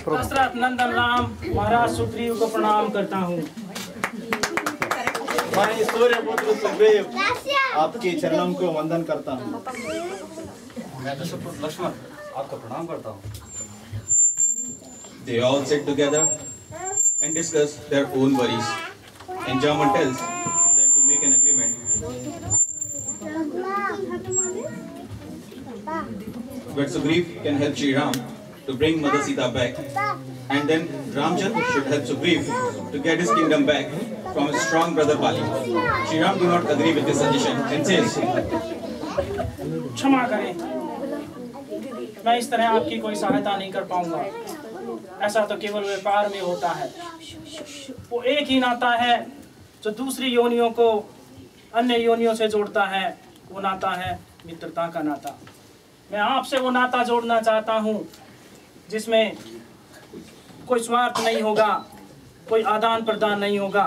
दशरथ नंदन राम महाराज सुग्रीव को प्रणाम करता हूँ। मैं सूर्यपुत्र सुग्रीव आपके चरणों को वंदन करता हूँ। मैं दशरथ लक्ष्मण आपको प्रणाम करता हूँ। They all sit together and discuss their own worries. And Jaman tells them to make an agreement where Sugriv can help Shri Ram to bring Mother Sita back, and then Ramchandra should help Sugriv to get his kingdom back from his strong brother Bali. Shri Ram do not agree with this suggestion and says, क्षमा करें, मैं इस तरह आपकी कोई सहायता नहीं कर पाऊंगा। ऐसा तो केवल व्यापार में होता है। वो एक ही नाता है जो दूसरी योनियों को अन्य योनियों से जोड़ता है। वो नाता है मित्रता का नाता। मैं आपसे वो नाता जोड़ना चाहता हूँ जिसमें कोई स्वार्थ नहीं होगा, कोई आदान प्रदान नहीं होगा,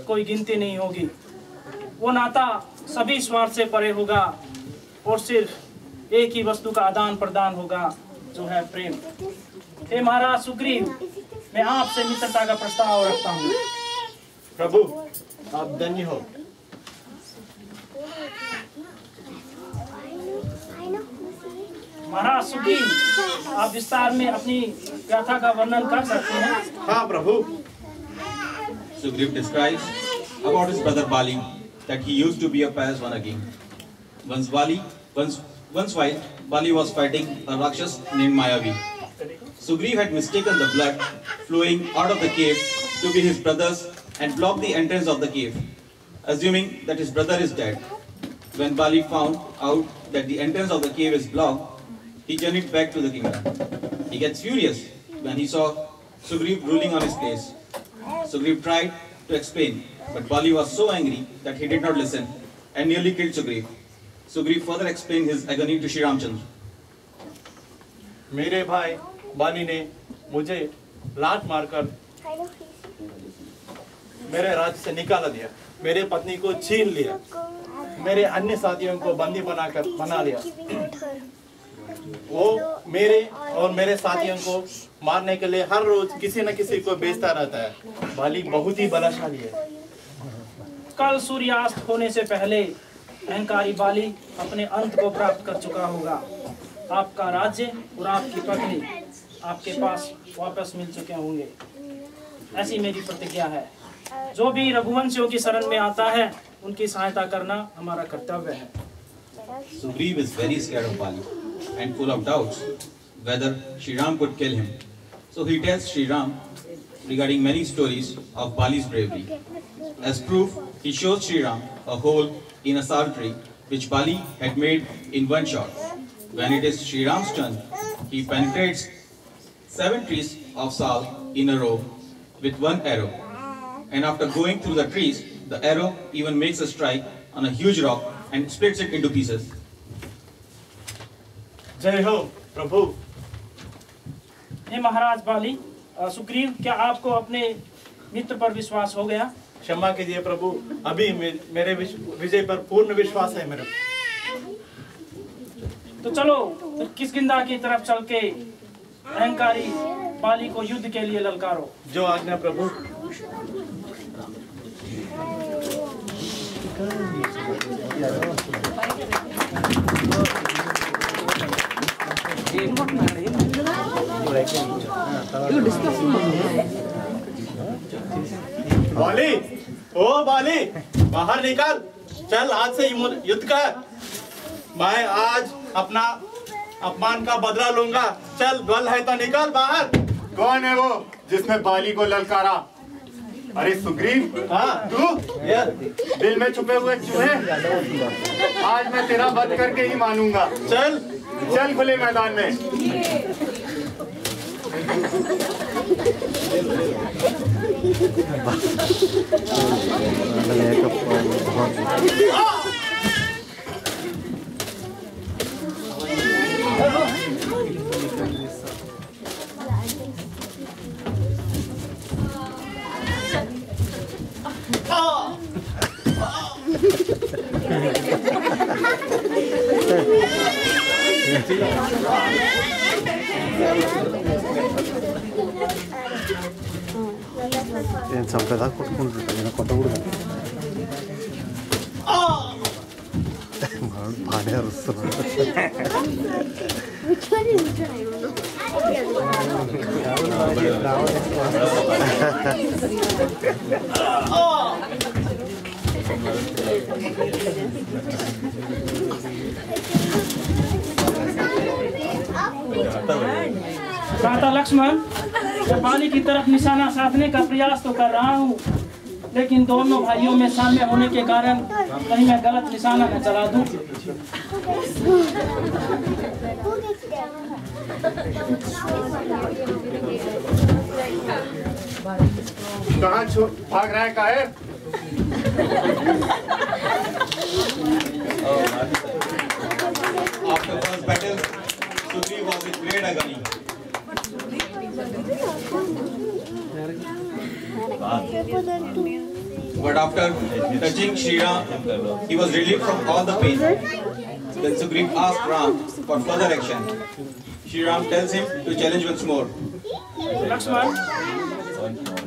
कोई गिनती नहीं होगी। वो नाता सभी स्वार्थ से परे होगा और सिर्फ एक ही वस्तु का आदान प्रदान होगा, जो है प्रेम। हे महाराज सुग्रीव, मैं आपसे मित्रता का प्रस्ताव रखता हूँ। प्रभु, आप धन्य हो। महाराज सुग्रीव, आप विस्तार में अपनी गाथा का वर्णन कर सकते हैं? हाँ प्रभु। Sugriv describes about his brother Bali that he used to be a pious one again. Once while Bali was fighting a Rakshas named Mayavi. Sugriv had mistaken the blood flowing out of the cave to be his brother's and blocked the entrance of the cave, assuming that his brother is dead. When Bali found out that the entrance of the cave is blocked, he journeyed back to the kingdom. He gets furious when he saw Sugriv ruling on his place. Sugriv tried to explain, but Bali was so angry that he did not listen and nearly killed Sugriv. Sugriv further explained his agony to Shri Ramchandra. मेरे भाई बाली ने मुझे लात मारकर मेरे राज्य से निकाल दिया, मेरे पत्नी को छीन लिया, मेरे अन्य साथियों को बंदी बना लिया। वो मेरे और मेरे साथियों को मारने के लिए हर रोज किसी न किसी को बेचता रहता है। बाली बहुत ही बलशाली है। कल सूर्यास्त होने से पहले अहंकारी बाली अपने अंत को प्राप्त कर चुका होगा। आपका राज्य और आपकी पत्नी आपके पास वापस मिल चुके होंगे, ऐसी मेरी प्रतिज्ञा है। जो भी रघुवंशियों की शरण में आता है, उनकी सहायता करना हमारा कर्तव्य है। Sugriv is very scared of Bali and full of doubts whether Shri Ram could kill him. So he tells Shri Ram regarding many stories of Bali's bravery. As proof, he shows Shri Ram a hole in a sal tree which Bali had made in one shot. When it is Shri Ram's turn, he penetrates 7 trees of sal in a row with one arrow. And after going through the trees, the arrow even makes a strike on a huge rock and splits it into pieces. जय हो प्रभु। हे महाराज बाली, सुग्रीव, क्या आपको अपने मित्र पर विश्वास हो गया? क्षमा कीजिए प्रभु, अभी मेरे विजय पर पूर्ण विश्वास है मेरे। तो चलो किष्किंधा की तरफ चल के अहंकारी बाली को युद्ध के लिए ललकारो। जो आज्ञा प्रभु। बाली, ओ बाली, बाहर निकल, चल आज से युद्ध कर। मैं आज अपना अपमान का बदला लूंगा। चल, बल है तो निकल बाहर। कौन है वो जिसने बाली को ललकारा? अरे सुग्रीव, हाँ तू? दिल में छुपे हुए चूहे, आज मैं तेरा वध करके ही मानूंगा। चल चल खुले मैदान में। నేను చంపేదాకా కొట్టుకుంటుంటా నేను కొట్టకూడదు బాగానే అరుస్తున్నాడు भ्राता लक्ष्मण, मैं बाली की तरफ निशाना साधने का प्रयास तो कर रहा हूँ, लेकिन दोनों भाइयों में साम्य होने के कारण कहीं मैं गलत निशाना न चला दूं। कहाँ भाग रहा है कायर? After first battle, Sugriv was with great agony. But after touching Shri Ram, he was relieved from all the pain. Then Sugriv asked Ram for further action. Shri Ram tells him to challenge once more. Lakshman,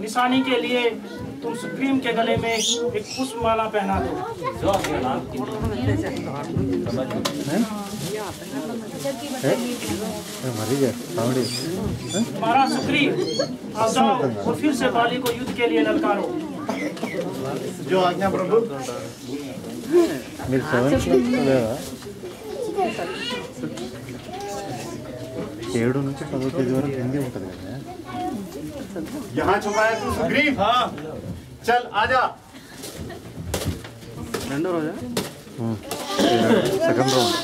निशानी के लिए तुम सुग्रीव के गले में एक पुष्पमाला पहना दो। महाराज सुग्रीव, आप जाओ और फिर से बाली को युद्ध के लिए ललकारो। जो आज्ञा प्रभु। यहाँ छुपा है तू सुग्रीव? हाँ चल आजा। सेकंड राउंड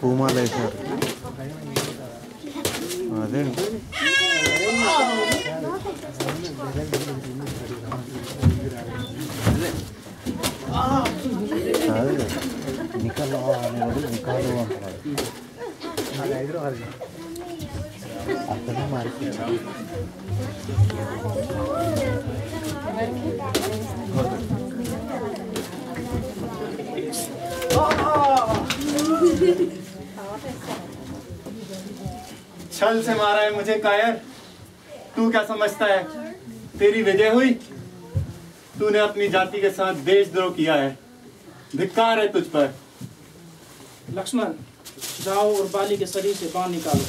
పూమాల వేశారు అదే నికల్ అనేవాడు నికాలు అంటున్నాడు అర్థమే మారిపోయింది छल से मारा है मुझे कायर। तू क्या समझता है तेरी विजय हुई? तूने अपनी जाति के साथ देशद्रोह किया है। धिक्कार है तुझ पर। लक्ष्मण, जाओ और बाली के शरीर से बाण निकालो।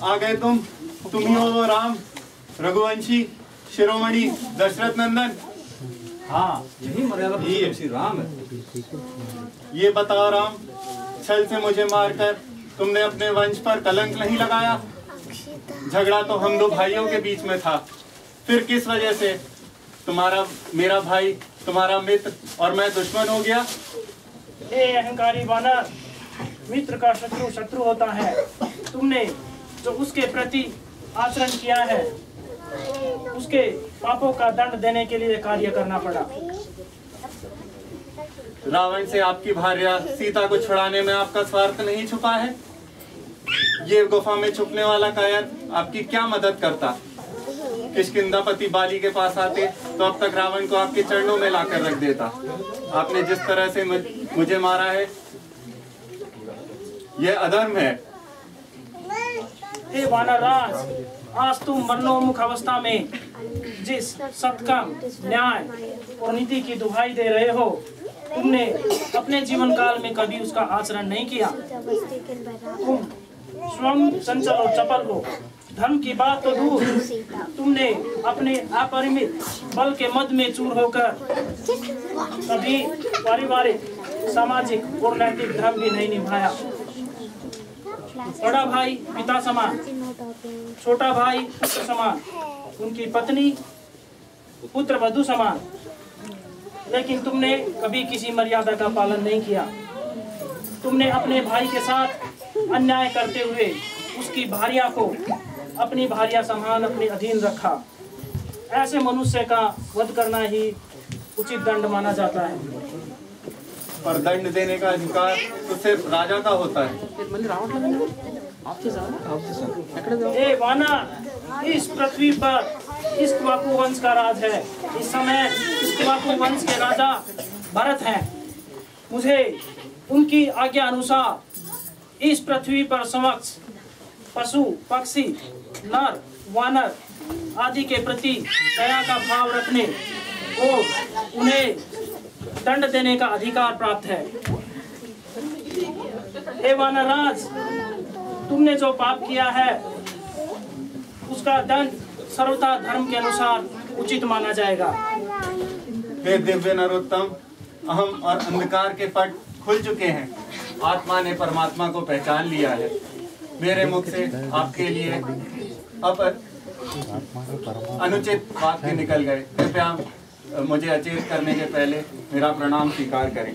आ गए तुम ही हो वो राम, रघुवंशी, शिरोमणि, दशरथ नंदन। हाँ, यही मर्यादा श्री राम है। ये बताओ राम, छल से मुझे मारकर तुमने अपने वंश पर कलंक नहीं लगाया? झगड़ा तो हम दो भाइयों के बीच में था, फिर किस वजह से तुम्हारा मेरा भाई तुम्हारा मित्र और मैं दुश्मन हो गया? ए अहंकारी वानर, मित्र का शत्रु शत्रु होता है। तुमने जो उसके प्रति आचरण किया है, उसके पापों का दंड देने के लिए कार्य करना पड़ा। रावण से आपकी भार्या सीता को छुड़ाने में आपका स्वार्थ नहीं छुपा है? ये गुफा में छुपने वाला कायर आपकी क्या मदद करता? किष्किंधापति बाली के पास आते तो अब तक रावण को आपके चरणों में लाकर रख देता। आपने जिस तरह से मुझे मारा है, यह अधर्म है। हे वानरराज, आज तुम मरणोन्मुख अवस्था में जिस सत्कर्म, न्याय और नीति की दुहाई दे रहे हो, तुमने अपने जीवन काल में कभी उसका आचरण नहीं किया। तुम स्वयं चंचल और चपल हो। धर्म की बात तो दूर, तुमने अपने अपरिमित बल के मद में चूर होकर कभी पारिवारिक, सामाजिक और नैतिक धर्म भी नहीं निभाया। बड़ा भाई पिता समान, छोटा भाई पुत्र समान, उनकी पत्नी पुत्र वधू समान, लेकिन तुमने कभी किसी मर्यादा का पालन नहीं किया। तुमने अपने भाई के साथ अन्याय करते हुए उसकी भार्या को अपनी भार्या समान अपने अधीन रखा। ऐसे मनुष्य का वध करना ही उचित दंड माना जाता है। पर दंड देने का अधिकार तो सिर्फ राजा का होता है। ए वानर, इस पृथ्वी पर इक्ष्वाकु वंश का राज है। इस समय इक्ष्वाकु वंश के राजा भरत हैं। मुझे उनकी आज्ञा अनुसार इस पृथ्वी पर समक्ष पशु पक्षी नर वानर आदि के प्रति दया का भाव रखने और उन्हें दंड देने का अधिकार प्राप्त है। हे वानरराज, तुमने जो पाप किया है उसका दंड सर्वथा धर्म के अनुसार उचित माना जाएगा। हे दिव्य नरोत्तम, अहम और अंधकार के पट खुल चुके हैं। आत्मा ने परमात्मा को पहचान लिया है। मेरे मुख से आपके लिए अनुचित वाक्य निकल गए। कृपया मुझे अचेत करने के पहले मेरा प्रणाम स्वीकार करें।